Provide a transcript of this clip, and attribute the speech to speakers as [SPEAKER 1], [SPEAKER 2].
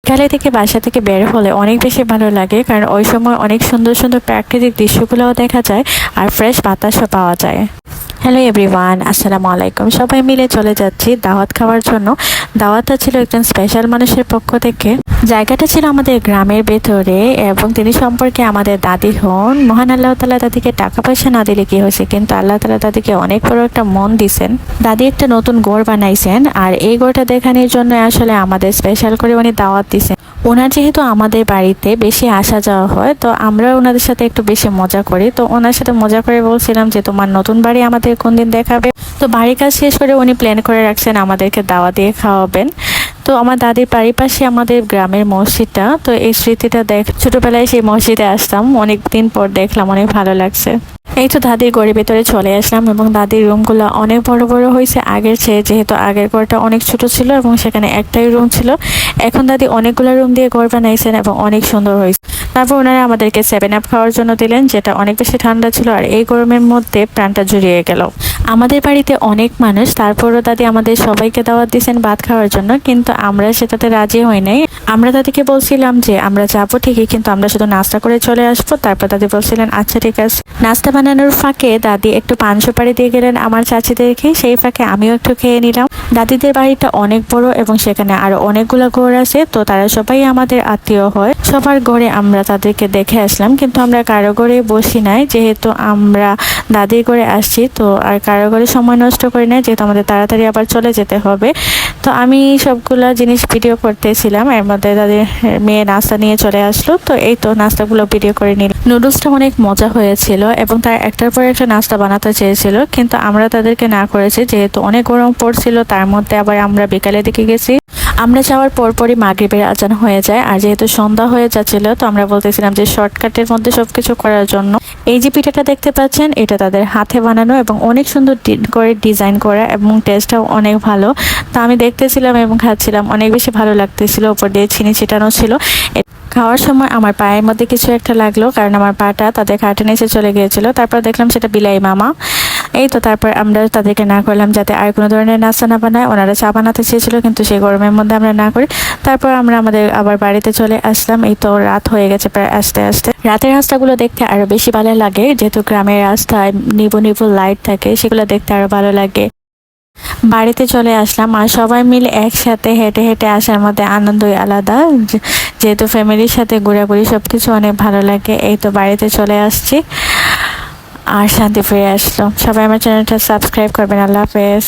[SPEAKER 1] বিকালে থেকে বাসা থেকে বের হলে অনেক বেশি ভালো লাগে, কারণ ওই সময় অনেক সুন্দর সুন্দর প্রাকৃতিক দৃশ্যগুলোও দেখা যায় আর ফ্রেশ বাতাসও পাওয়া যায়। হ্যালো এভরিওয়ান, আসসালামু আলাইকুম। সবাই মিলে চলে যাচ্ছি দাওয়াত খাওয়ার জন্য। দাওয়াতটা ছিল একজন স্পেশাল মানুষের পক্ষ থেকে। জায়গাটা ছিল আমাদের গ্রামের ভেতরে এবং তিনি সম্পর্কে আমাদের দাদি হন। মহান আল্লাহ তাআলা দাদিকে টাকা পয়সা না দিলে কি হয়েছে, কিন্তু আল্লাহ তাআলা দাদিকে অনেক বড় একটা মন দিছেন। দাদি একটা নতুন ঘর বানাইছেন আর এই ঘরটা দেখানোর জন্য আসলে আমাদের স্পেশাল করে উনি দাওয়াত দিছেন। ওনার যেহেতু আমাদের বাড়িতে বেশি আসা যাওয়া হয়, তো আমরা ওনাদের সাথে একটু বেশি মজা করি। তো ওনার সাথে মজা করে বলছিলাম যে তোমার নতুন বাড়ি আমাদের কোন দিন দেখাবে। তো বাড়ির কাজ শেষ করে উনি প্ল্যান করে রাখছেন আমাদেরকে দাওয়া দিয়ে খাওয়াবেন। তো আমার দাদির বাড়ির পাশে আমাদের গ্রামের মসজিদটা, তো এই স্মৃতিটা ছোটবেলায় সেই মসজিদে আসতাম, অনেক দিন পর দেখলাম, অনেক ভালো লাগছে। এই তো দাদির ঘরের ভেতরে চলে আসলাম এবং দাদির রুমগুলো অনেক বড় বড় হয়েছে আগের চেয়ে, যেহেতু আগের ঘরটা অনেক ছোট ছিল এবং সেখানে একটাই রুম ছিল। এখন দাদি অনেকগুলো রুম দিয়ে ঘর বানাইছেন এবং অনেক সুন্দর হয়েছে। তারপর ওনারা আমাদেরকে 7 আপ খাওয়ার জন্য দিলেন, যেটা অনেক বেশি ঠান্ডা ছিল আর এই গরমের মধ্যে প্রাণটা জুড়িয়ে গেল। আমাদের বাড়িতে অনেক মানুষ, তারপরও দাদি আমাদের সবাইকে দাওয়াত দিয়েছেন ভাত খাওয়ার জন্য, কিন্তু আমরা সেটাতে রাজি হই নাই। আমরা দাদিকে বলছিলাম যে আমরা যাবো ঠিকই, কিন্তু আমরা শুধু নাস্তা করে চলে আসবো। তারপর দাদি বলছিলেন আচ্ছা ঠিক আছে। নাস্তা বানানোর ফাঁকে দাদি একটু পান সুপারি দিয়ে গেলেন আমার চাচিদেরকে, সেই ফাঁকে আমিও একটু খেয়ে নিলাম। দাদিদের বাড়িটা অনেক বড় এবং সেখানে আরো অনেকগুলো ঘর আছে, তো তারা সবাই আমাদের আত্মীয় হয়। সবার ঘরে আমরা তাদেরকে দেখে আসলাম, কিন্তু আমরা কারো ঘরে বসি নাই, যেহেতু আমরা দাদির ঘরে আসছি। তো আর কারো ঘরে সময় নষ্ট করি না, যেহেতু আমাদের তাড়াতাড়ি আবার চলে যেতে হবে। তো আমি সবগুলো জিনিস ভিডিও করতেছিলাম, এর মধ্যে দাদির মেয়ে নাস্তা নিয়ে চলে আসলো। তো এই তো নাস্তাগুলো ভিডিও করে নিল। নুডলসটা অনেক মজা হয়েছিল এবং তার একটার পর একটা নাস্তা বানাতে চেয়েছিল, কিন্তু আমরা তাদেরকে না করেছি, যেহেতু অনেক গরম পড়ছিল। তার মধ্যে আবার আমরা বিকালে দিকে গেছি। আমরা যাওয়ার পরপরই মাগরিবের আজান হয়ে যায়, আর যেহেতু সন্ধ্যা হয়ে যাচ্ছিল, তো আমরা বলতেছিলাম যে শর্টকাটের মধ্যে সবকিছু করার জন্য এই যে পিঠাটা দেখতে পাচ্ছেন, এটা তাদের হাতে বানানো এবং অনেক সুন্দর করে ডিজাইন করা এবং টেস্টটাও অনেক ভালো। তো আমি দেখতেছিলাম এবং খাচ্ছিলাম, অনেক বেশি ভালো লাগতেছিল। উপর দিয়ে চিনি ছিটানো ছিল। খাওয়ার সময় আমার পায়ের মধ্যে কিছু একটা লাগলো, কারণ আমার পাটা তাদের খাটে নিচে চলে গিয়েছিল। তারপর দেখলাম সেটা বিলাই মামা। এই তো তারপর আমরা তাদেরকে না করলাম যাতে আর কোনো ধরনের নাস্তা না বানায়। ওনারা চা বানাতে চেয়েছিল, কিন্তু সেই গরমের মধ্যে আমরা না করি। তারপর আমরা আমাদের আবার বাড়িতে চলে আসলাম। এই তো রাত হয়ে গেছে প্রায় আস্তে আস্তে। রাতের রাস্তাগুলো দেখতে আরো বেশি ভালো লাগে, যেহেতু গ্রামের রাস্তায় নিবু নিবু লাইট থাকে, সেগুলো দেখতে আরো ভালো লাগে। বাড়িতে চলে আসলাম আর সবাই মিলে একসাথে হেঁটে হেঁটে আসার মধ্যে আনন্দই আলাদা, যেহেতু ফ্যামিলির সাথে ঘোরাঘুরি সবকিছু অনেক ভালো লাগে। এই তো বাড়িতে চলে আসছি আর শান্তি ফিরে আসলো। সবাই আমার চ্যানেলটা সাবস্ক্রাইব করবেন। আল্লাহ হাফেজ।